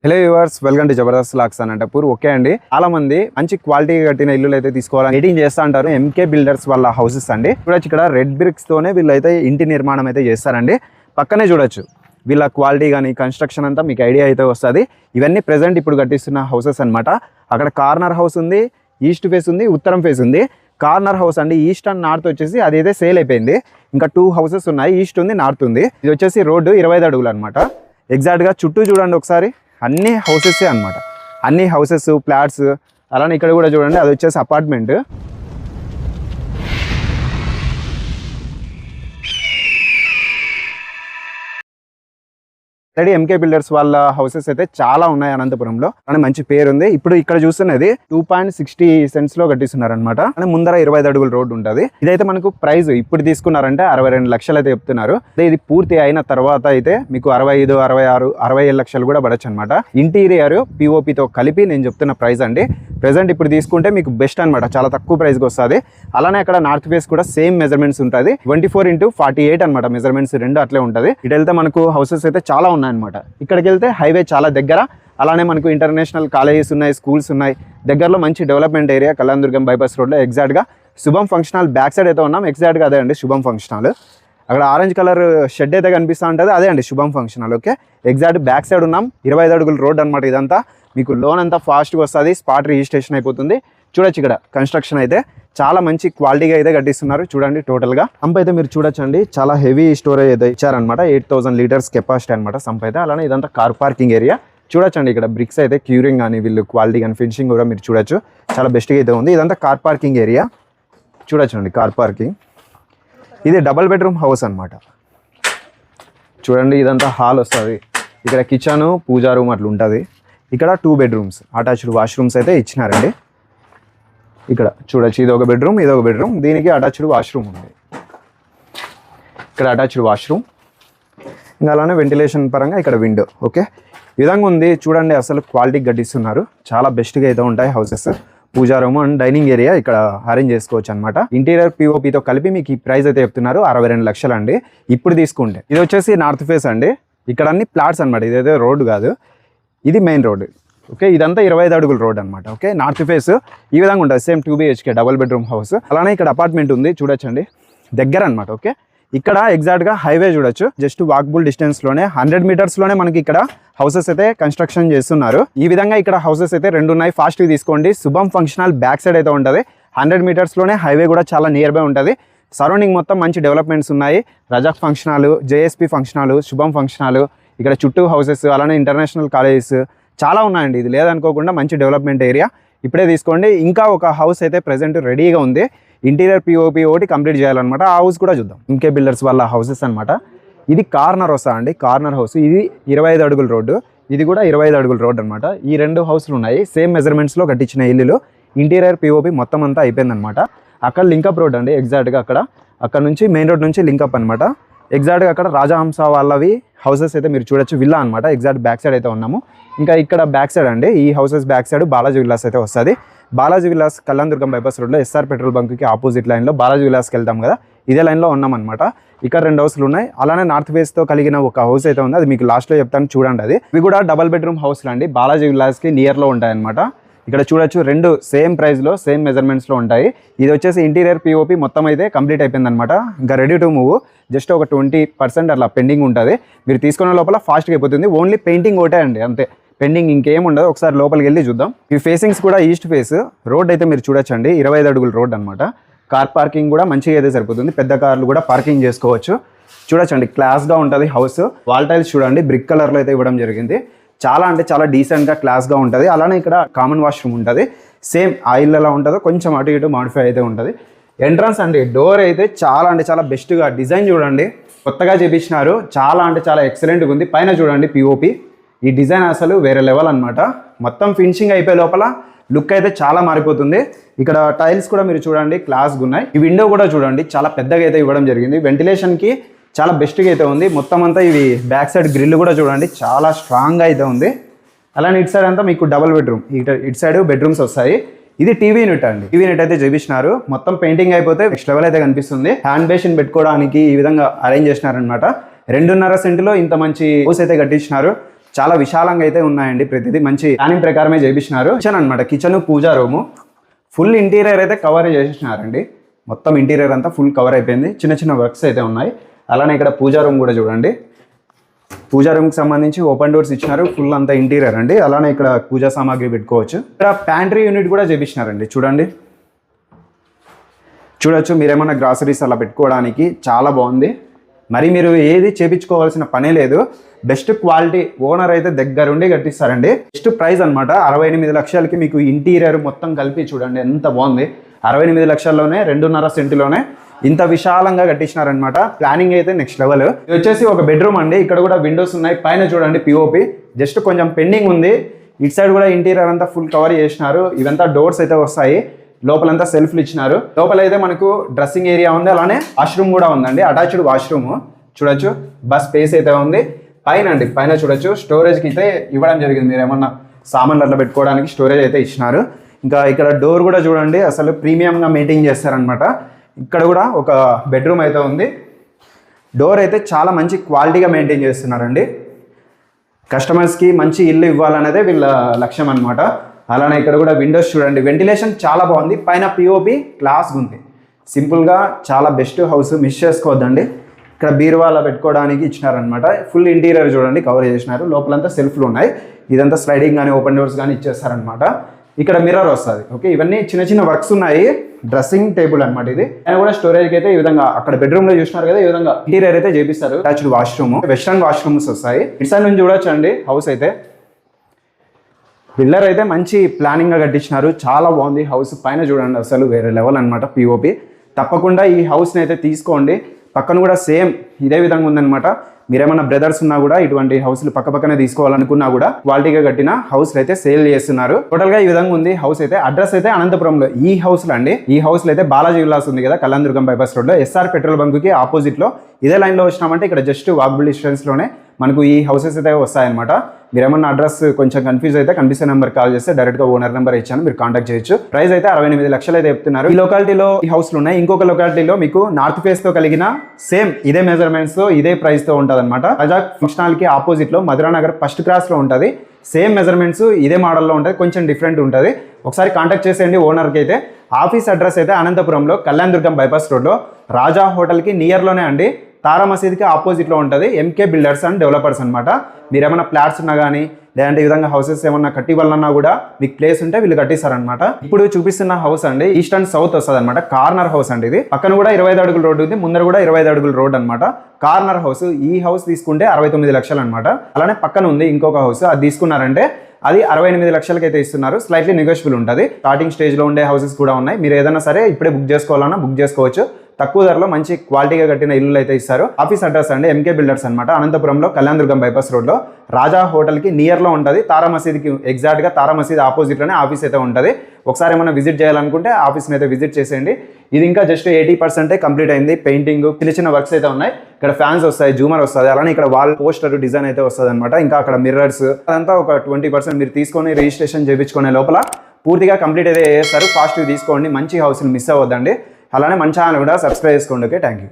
Hello viewers, welcome to Jabardasth lakhs Anantapur. Okay అండి, చాలా మంది మంచి క్వాలిటీ కట్టిన ఇల్లులు అయితే తీసుకోవాలని మీటింగ్ చేస్తా అంటారు. ఎంకే బిల్డర్స్ వాళ్ళ హౌసెస్ అండి. చూడొచ్చు, ఇక్కడ రెడ్ బ్రిక్స్ తోనే వీళ్ళైతే ఇంటి నిర్మాణం అయితే చేస్తారండి. పక్కనే చూడొచ్చు వీళ్ళ క్వాలిటీ కానీ కన్స్ట్రక్షన్ అంతా మీకు ఐడియా అయితే వస్తుంది. ఇవన్నీ ప్రెసెంట్ ఇప్పుడు కట్టిస్తున్న హౌసెస్ అనమాట. అక్కడ కార్నర్ హౌస్ ఉంది, ఈస్ట్ ఫేస్ ఉంది, ఉత్తరం ఫేస్ ఉంది. కార్నర్ హౌస్ అండి, ఈస్ట్ అండ్ నార్త్ వచ్చేసి అదైతే సేల్ అయిపోయింది. ఇంకా 2 హౌసెస్ ఉన్నాయి, ఈస్ట్ ఉంది, నార్త్ ఉంది. ఇది వచ్చేసి రోడ్డు 25 అడుగులు అనమాట. ఎగ్జాక్ట్గా చుట్టూ చూడండి ఒకసారి, అన్ని హౌసెస్ అనమాట. అన్ని హౌసెస్, ఫ్లాట్స్. అలానే ఇక్కడ కూడా చూడండి, అది వచ్చేసి అపార్ట్మెంట్. ఆల్రెడీ ఎంకే బిల్డర్స్ వాళ్ళ హౌసెస్ అయితే చాలా ఉన్నాయి అనంతపురంలో, కానీ మంచి పేరు ఉంది. ఇప్పుడు ఇక్కడ చూస్తున్నది 2.60 సెంట్స్ లో కట్టిస్తున్నారు అనమాట. ముందర 25 అడుగుల రోడ్డు ఉంటుంది. ఇదైతే మనకు ప్రైస్ ఇప్పుడు తీసుకున్నారంటే 62 లక్షలు అయితే చెప్తున్నారు. అదే ఇది పూర్తి అయిన తర్వాత అయితే మీకు 65, 66, 67 లక్షలు కూడా పడచ్చు అనమాట. ఇంటీరియర్ పిఓపితో కలిపి నేను చెప్తున్న ప్రైస్ అండి. ప్రెసెంట్ ఇప్పుడు తీసుకుంటే మీకు బెస్ట్ అనమాట, చాలా తక్కువ ప్రైస్కి వస్తుంది. అలానే అక్కడ నార్త్ ఫేస్ కూడా సేమ్ మెజర్మెంట్స్ ఉంటుంది. 24x48 అనమాట మెజర్మెంట్స్, రెండు అట్లే ఉంటుంది. ఇటు వెళ్తే మనకు హౌసెస్ అయితే చాలా ఉన్నాయి అనమాట. ఇక్కడికి వెళ్తే హైవే చాలా దగ్గర. అలానే మనకు ఇంటర్నేషనల్ కాలేజెస్ ఉన్నాయి, స్కూల్స్ ఉన్నాయి. దగ్గరలో మంచి డెవలప్మెంట్ ఏరియా కళ్యాణదుర్గం బైపాస్ రోడ్లో ఎగ్జాక్ట్గా శుభం ఫంక్షన్ హాల్ బ్యాక్ సైడ్ అయితే ఉన్నాం. ఎగ్జాక్ట్గా అదే అండి శుభం ఫంక్షన్ హాల్. అక్కడ ఆరెంజ్ కలర్ షెడ్ అయితే కనిపిస్తూ ఉంటుంది, అదే అండి శుభం function hall. Okay, exact back side ఉన్నాం. 25 అడుగుల రోడ్ అనమాట ఇదంతా. మీకు లోన్ అంతా ఫాస్ట్గా వస్తుంది, స్పాట్ రిజిస్ట్రేషన్ అయిపోతుంది. చూడొచ్చు, ఇక్కడ కన్స్ట్రక్షన్ అయితే చాలా మంచి క్వాలిటీగా అయితే కట్టిస్తున్నారు. చూడండి, టోటల్గా సంప్ అయితే మీరు చూడొచ్చు అండి, చాలా హెవీ స్టోరేజ్ అయితే ఇచ్చారనమాట. 8000 లీటర్స్ కెపాసిటీ అనమాట సంప్ అయితే. అలానే ఇదంతా కార్ పార్కింగ్ ఏరియా. చూడొచ్చండి, ఇక్కడ బ్రిక్స్ అయితే క్యూరింగ్ కానీ వీళ్ళు క్వాలిటీ కానీ ఫినిషింగ్ కూడా మీరు చూడొచ్చు, చాలా బెస్ట్గా అయితే ఉంది. ఇదంతా కార్ పార్కింగ్ ఏరియా. చూడొచ్చండి, కార్ పార్కింగ్. ఇది డబల్ బెడ్రూమ్ హౌస్ అనమాట. చూడండి, ఇదంతా హాల్ వస్తుంది. ఇక్కడ కిచెన్, పూజా రూమ్ అట్లా ఉంటుంది. ఇక్కడ 2 బెడ్రూమ్స్, అటాచ్డ్ వాష్రూమ్స్ అయితే ఇచ్చినారండి. ఇక్కడ చూడొచ్చు, ఇది ఒక బెడ్రూమ్, ఇది ఒక బెడ్రూమ్. దీనికి అటాచ్డ్ వాష్రూమ్ ఉంది. ఇక్కడ అటాచ్డ్ వాష్రూమ్. ఇంకా అలానే వెంటిలేషన్ పరంగా ఇక్కడ విండో. ఓకే, ఈ విధంగా ఉంది. చూడండి, అసలు క్వాలిటీ గడ్డిస్తున్నారు. చాలా బెస్ట్గా అయితే ఉంటాయి houses. Puja room and dining area ఇక్కడ అరేంజ్ చేసుకోవచ్చు అనమాట. ఇంటీరియర్ పిఓపితో కలిపి మీకు ఈ ప్రైస్ అయితే చెప్తున్నారు 62 లక్షలు అండి ఇప్పుడు తీసుకుంటే. ఇది వచ్చేసి నార్త్ ఫేస్ అండి. ఇక్కడ అన్ని ప్లాట్స్ అనమాట. ఇదైతే రోడ్డు కాదు, ఇది మెయిన్ రోడ్. ఓకే, ఇదంతా 25 అడుగుల రోడ్ అనమాట. ఓకే, నార్త్ ఫేస్ ఈ విధంగా ఉంటుంది. Same 2 BHK double bedroom house. అలానే ఇక్కడ అపార్ట్మెంట్ ఉంది, చూడొచ్చండి, దగ్గర అనమాట. ఓకే, ఇక్కడ ఎగ్జాక్ట్గా హైవే చూడొచ్చు. జస్ట్ వాకబుల్ డిస్టెన్స్లోనే 100 మీటర్స్లోనే మనకి ఇక్కడ హౌసెస్ అయితే కన్స్ట్రక్షన్ చేస్తున్నారు. ఈ విధంగా ఇక్కడ హౌసెస్ అయితే 2 ఉన్నాయి. ఫాస్ట్గా తీసుకోండి. శుభం ఫంక్షన్ హాల్ బ్యాక్ సైడ్ అయితే ఉంటుంది. 100 మీటర్స్లోనే హైవే కూడా చాలా నియర్ బై ఉంటుంది. సరౌండింగ్ మొత్తం మంచి డెవలప్మెంట్స్ ఉన్నాయి. Razak function hall, JSP function hall, శుభం ఫంక్షన్ హాల్, ఇక్కడ చుట్టూ హౌసెస్, అలానే ఇంటర్నేషనల్ కాలేజెస్ చాలా ఉన్నాయండి. ఇది లేదనుకోకుండా మంచి డెవలప్మెంట్ ఏరియా. ఇప్పుడే తీసుకోండి. ఇంకా ఒక హౌస్ అయితే ప్రెసెంట్ రెడీగా ఉంది. ఇంటీరియర్ పిఓపి ఒకటి కంప్లీట్ చేయాలన్నమాట. ఆ హౌస్ కూడా చూద్దాం. ఎంకే బిల్డర్స్ వాళ్ళ హౌసెస్ అనమాట. ఇది కార్నర్ వస్తా అండి, కార్నర్ హౌస్. ఇది 25 అడుగుల రోడ్డు, ఇది కూడా 25 అడుగుల రోడ్డు అనమాట. ఈ 2 హౌస్లు ఉన్నాయి, సేమ్ మెజర్మెంట్స్లో కట్టించిన ఇల్లులు. ఇంటీరియర్ పిఓపి మొత్తం అంతా అయిపోయిందనమాట. అక్కడ లింకప్ రోడ్ అండి, ఎగ్జాక్ట్గా అక్కడ నుంచి మెయిన్ రోడ్ నుంచి లింకప్ అనమాట. ఎగ్జాక్ట్గా అక్కడ రాజహంస వాళ్ళవి హౌసెస్ అయితే మీరు చూడొచ్చు, విల్లా అనమాట. ఎగ్జాక్ట్ బ్యాక్ సైడ్ అయితే ఉన్నాము. ఇంకా ఇక్కడ బ్యాక్ సైడ్ అండి, ఈ houses back side Balaji villas అయితే వస్తుంది. బాలాజీ విల్లాస్ కళ్యాణదుర్గం బైపాస్ రోడ్లో ఎస్ఆర్ పెట్రోల్ బంక్కి ఆపోజిట్ లైన్లో బాలాజీ విల్లాస్కి వెళ్తాం కదా, ఇదే లైన్లో ఉన్నామన్నమాట. ఇక్కడ 2 హౌస్లు ఉన్నాయి. అలానే నార్త్ ఫేస్తో కలిగిన ఒక హౌస్ అయితే ఉంది, అది మీకు లాస్ట్లో చెప్తాను చూడండి. అది ఇవి కూడా డబల్ బెడ్రూమ్ హౌస్లు అండి, బాలాజీ విల్లాస్కి నియర్లో ఉంటాయన్నమాట. ఇక్కడ చూడొచ్చు, 2 సేమ్ ప్రైస్లో సేమ్ మెజర్మెంట్స్లో ఉంటాయి. ఇది వచ్చేసి ఇంటీరియర్ పిఓపి మొత్తం అయితే కంప్లీట్ అయిపోయింది అనమాట. ఇంకా రెడీ టు మూవ్. జస్ట్ ఒక 20% అట్లా పెండింగ్ ఉంటుంది. మీరు తీసుకునే లోపల ఫాస్ట్గా అయిపోతుంది. ఓన్లీ పెయింటింగ్ ఒకటే అండి, అంతే. పెండింగ్ ఇంకేం ఉండదు. ఒకసారి లోపలికి వెళ్ళి చూద్దాం. ఈ ఫేసింగ్స్ కూడా ఈస్ట్ ఫేస్ రోడ్ అయితే మీరు చూడొచ్చండి, 25 అడుగుల రోడ్ అనమాట. కార్ పార్కింగ్ కూడా మంచిగా అయితే సరిపోతుంది. పెద్ద కార్లు కూడా పార్కింగ్ చేసుకోవచ్చు. చూడొచ్చండి, క్లాస్గా ఉంటుంది హౌస్. వాల్ టైల్స్ చూడండి, బ్రిక్ కలర్లో అయితే ఇవ్వడం జరిగింది. చాలా అంటే చాలా డీసెంట్గా క్లాస్గా ఉంటుంది. అలానే ఇక్కడ కామన్ వాష్రూమ్ ఉంటుంది. సేమ్ ఆయిల్ ఎలా ఉంటుందో కొంచెం అటు ఇటు మాడిఫై అయితే ఉంటుంది. ఎంట్రన్స్ అండి, డోర్ అయితే చాలా అంటే చాలా బెస్ట్గా డిజైన్ చూడండి, కొత్తగా చేపించినారు. చాలా అంటే చాలా ఎక్సలెంట్గా ఉంది. పైన చూడండి పిఓపి, ఈ డిజైన్ అసలు వేరే లెవెల్ అనమాట. మొత్తం ఫినిషింగ్ అయిపోయే లోపల లుక్ అయితే చాలా మారిపోతుంది. ఇక్కడ టైల్స్ కూడా మీరు చూడండి క్లాస్గా ఉన్నాయి. ఈ విండో కూడా చూడండి చాలా పెద్దగా అయితే ఇవ్వడం జరిగింది. వెంటిలేషన్కి చాలా బెస్ట్గా అయితే ఉంది. మొత్తం అంతా ఇవి బ్యాక్ సైడ్ గ్రిల్ కూడా చూడండి చాలా స్ట్రాంగ్గా అయితే ఉంది. అలానే ఇటు సైడ్ అంతా మీకు డబల్ బెడ్రూమ్, ఇటు సైడ్ బెడ్రూమ్స్ వస్తాయి. ఇది టీవీ యూనిట్ అండి. టీవీ యూనిట్ అయితే చేపించినారు. మొత్తం పెయింటింగ్ అయిపోతే నెక్స్ట్ లెవెల్ అయితే కనిపిస్తుంది. హ్యాండ్ బేసిన్ పెట్టుకోవడానికి ఈ విధంగా అరేంజ్ చేసినారనమాట. 2.5 సెంట్లో ఇంత మంచి హౌస్ అయితే కట్టించినారు. చాలా విశాలంగా అయితే ఉన్నాయండి. ప్రతిదీ మంచి ప్లానింగ్ ప్రకారమే చేపించినారు. కిచెన్ అనమాట, కిచెన్ పూజా రూము ఫుల్ ఇంటీరియర్ అయితే కవర్ చేసినారండి. మొత్తం ఇంటీరియర్ అంతా ఫుల్ కవర్ అయిపోయింది. చిన్న చిన్న వర్క్స్ అయితే ఉన్నాయి. అలానే ఇక్కడ పూజా రూమ్ కూడా చూడండి. పూజా రూమ్కి సంబంధించి ఓపెన్ డోర్స్ ఇచ్చినారు. ఫుల్ అంతా ఇంటీరియర్ అండి. అలానే ఇక్కడ పూజా సామాగ్రి పెట్టుకోవచ్చు. ఇక్కడ ప్యాంట్రీ యూనిట్ కూడా చేపించినారండి. చూడొచ్చు, మీరేమన్నా గ్రాసరీస్ అలా పెట్టుకోవడానికి చాలా బాగుంది. మరి మీరు ఏది చేపించుకోవాల్సిన పనే లేదు. బెస్ట్ క్వాలిటీ ఓనర్ అయితే దగ్గరుండి కట్టిస్తారండి. బెస్ట్ ప్రైస్ అనమాట. 68 లక్షలకి మీకు ఇంటీరియర్ మొత్తం కలిపి చూడండి ఎంత బాగుంది. 68 లక్షల్లోనే 2.5 సెంటులోనే ఇంత విశాలంగా కట్టించినారనమాట. ప్లానింగ్ అయితే నెక్స్ట్ లెవెల్. ఇది వచ్చేసి ఒక బెడ్రూమ్ అండి. ఇక్కడ కూడా విండోస్ ఉన్నాయి. పైన చూడండి పిఓపి జస్ట్ కొంచెం పెండింగ్ ఉంది. ఇటు సైడ్ కూడా ఇంటీరియర్ అంతా ఫుల్ కవర్ చేసినారు. ఇవంతా డోర్స్ అయితే వస్తాయి. లోపలంతా సెల్ఫ్లు ఇచ్చినారు. లోపల అయితే మనకు డ్రెస్సింగ్ ఏరియా ఉంది. అలానే వాష్రూమ్ కూడా ఉందండి, అటాచ్డ్ వాష్రూమ్. చూడొచ్చు బస్ స్పేస్ అయితే ఉంది. పైన చూడొచ్చు స్టోరేజ్కి అయితే ఇవ్వడం జరిగింది. మీరు ఏమన్నా సామాన్లు అట్లా పెట్టుకోవడానికి స్టోరేజ్ అయితే ఇచ్చినారు. ఇంకా ఇక్కడ డోర్ కూడా చూడండి అసలు ప్రీమియంగా మెయింటైన్ చేస్తారనమాట. ఇక్కడ కూడా ఒక బెడ్రూమ్ అయితే ఉంది. డోర్ అయితే చాలా మంచి క్వాలిటీగా మెయింటైన్ చేస్తున్నారండి. కస్టమర్స్కి మంచి ఇల్లు ఇవ్వాలనేదే వీళ్ళ లక్ష్యం అనమాట. అలానే ఇక్కడ కూడా విండోస్ చూడండి, వెంటిలేషన్ చాలా బాగుంది. పైన పిఓపి క్లాస్గా ఉంది. సింపుల్గా చాలా బెస్ట్ హౌస్, మిస్ చేసుకోవద్దండి. ఇక్కడ బీరువాలా పెట్టుకోవడానికి ఇచ్చినారనమాట. ఫుల్ ఇంటీరియర్ చూడండి కవర్ చేసినారు. లోపలంతా సెల్ఫ్లు ఉన్నాయి. ఇదంతా స్లైడింగ్ కానీ ఓపెన్ డోర్స్ కానీ ఇచ్చేస్తారనమాట. ఇక్కడ మిర్రర్ వస్తుంది. ఓకే, ఇవన్నీ చిన్న చిన్న వర్క్స్ ఉన్నాయి. డ్రెస్సింగ్ టేబుల్ అనమాట ఇది. ఆయన కూడా స్టోరేజ్కి అయితే ఈ విధంగా అక్కడ బెడ్రూమ్ లో చూసినారు కదా, ఈ విధంగా ఇంటీరియర్ అయితే చేపిస్తారు. అటాచ్డ్ వాష్రూమ్, వెస్టర్న్ వాష్రూమ్స్ వస్తాయి. ఇటు సైడ్ నుంచి చూడొచ్చు అండి హౌస్ అయితే. పిల్లర్ అయితే మంచి ప్లానింగ్ గా కట్టించినారు. చాలా బాగుంది హౌస్. పైన చూడండి అసలు వేరే లెవెల్ అనమాట పిఓపి. తప్పకుండా ఈ హౌస్ని అయితే తీసుకోండి. పక్కన కూడా సేమ్ ఇదే విధంగా ఉందన్నమాట. మీరేమన్నా బ్రదర్స్ ఉన్నా కూడా ఇటువంటి హౌస్లు పక్కనే తీసుకోవాలనుకున్నా కూడా క్వాలిటీగా కట్టిన హౌస్లు అయితే సేల్ చేస్తున్నారు. టోటల్ గా ఈ విధంగా ఉంది హౌస్ అయితే. అడ్రస్ అయితే అనంతపురంలో ఈ హౌస్ లో అండి. ఈ హౌస్ లో అయితే బాలాజీ విల్లాస్ ఉంది కదా, కళ్యాణదుర్గం బైపాస్ రోడ్ లో ఎస్ఆర్ పెట్రోల్ బంక్ కి ఆపోజిట్ లో ఇదే లైన్ లో వచ్చినామంటే ఇక్కడ జస్ట్ వాకబుల్ డిస్టెన్స్ లోనే మనకు ఈ హౌసెస్ అయితే వస్తాయన్నమాట. మీరేమన్నా అడ్రస్ కొంచెం కన్ఫ్యూజ్ అయితే కనిపిస్తే నెంబర్ కాల్ చేస్తే డైరెక్ట్ గా ఓనర్ నెంబర్ ఇచ్చాను, మీరు కాంటాక్ట్ చేయొచ్చు. ప్రైస్ అయితే 68 లక్షలు అయితే చెప్తున్నారు. ఈ లొకాలిటీలో ఈ హౌస్లు ఉన్నాయి. ఇంకొక లొకాలిటీలో మీకు నార్త్ ఫేస్ తో కలిగిన సేమ్ ఇదే మెజర్మెంట్స్ తో ఇదే ప్రైస్ తో ఉంటుంది అనమాట. రజాక్ ఫంక్షన్ కి ఆపోజిట్ లో మధురానగర్ ఫస్ట్ క్రాస్ లో ఉంటుంది. సేమ్ మెజర్మెంట్స్ ఇదే మోడల్లో ఉంటుంది, కొంచెం డిఫరెంట్ ఉంటుంది. ఒకసారి కాంటాక్ట్ చేసేయండి ఓనర్కి అయితే. ఆఫీస్ అడ్రస్ అయితే అనంతపురంలో కళ్యాణదుర్గం బైపాస్ రోడ్లో రాజా హోటల్కి నియర్లోనే అండి. తారా మసీద్కి ఆపోజిట్లో ఉంటుంది. ఎంకే బిల్డర్స్ అండ్ డెవలపర్స్ అనమాట. మీరు ఏమైనా ఫ్లాట్స్ ఉన్నా కానీ లేదంటే ఈ విధంగా హౌసెస్ ఏమన్నా కట్టివ్వాలన్నా కూడా మీకు ప్లేస్ ఉంటే వీళ్ళు కట్టిస్తారనమాట. ఇప్పుడు చూపిస్తున్న హౌస్ అండి ఈస్ట్ అండ్ సౌత్ వస్తుంది అనమాట. కార్నర్ హౌస్ అండి ఇది. పక్కన కూడా 25 అడుగుల రోడ్డు ఉంది, ముందర కూడా 25 అడుగుల రోడ్ అనమాట. Corner house. ఈ హౌస్ తీసుకుంటే 69 లక్షలు అనమాట. అలానే పక్కన ఉంది ఇంకొక హౌస్, అది తీసుకున్నారంటే అది 68 లక్షలకి అయితే ఇస్తున్నారు. స్లైట్లీ నెగోషియబుల్ ఉంటుంది. స్టార్టింగ్ స్టేజ్ లో ఉండే హౌసెస్ కూడా ఉన్నాయి. మీరు ఏదైనా సరే ఇప్పుడే బుక్ చేసుకోవాలన్నా బుక్ చేసుకోవచ్చు. తక్కువ ధరలో మంచి క్వాలిటీగా కట్టిన ఇల్లు అయితే ఇస్తారు. ఆఫీస్ అడ్రస్ అండి ఎంకే బిల్డర్స్ అనమాట. అనంతపురంలో కళ్యాణదుర్గం బైపాస్ రోడ్ లో రాజా హోటల్ కి నియర్ లో ఉంటుంది. తారా మసీద్కి ఎగ్జాక్ట్ గా తారా మసీద్ ఆపోజిట్ లోనే ఆఫీస్ అయితే ఉంటుంది. ఒకసారి ఏమైనా విజిట్ చేయాలనుకుంటే ఆఫీస్ని అయితే విజిట్ చేసేయండి. ఇది ఇంకా జస్ట్ 80% కంప్లీట్ అయింది. పెయింటింగ్ చిన్న చిన్న వర్క్స్ అయితే ఉన్నాయి. ఇక్కడ ఫ్యాన్స్ వస్తాయి, జూమర్ వస్తుంది, అలానే ఇక్కడ వాల్ పోస్టర్ డిజైన్ అయితే వస్తుంది అనమాట. ఇంకా అక్కడ మిర్రర్స్ అదంతా ఒక 20% మీరు తీసుకొని రిజిస్ట్రేషన్ చేయించుకునే లోపల పూర్తిగా కంప్లీట్ అయితే చేస్తారు. ఫాస్ట్గా తీసుకోండి. మంచి హౌస్ని మిస్ అవ్వద్దండి. అలానే మన ఛానల్ కూడా సబ్స్క్రైబ్ చేసుకోండి. Okay, thank you.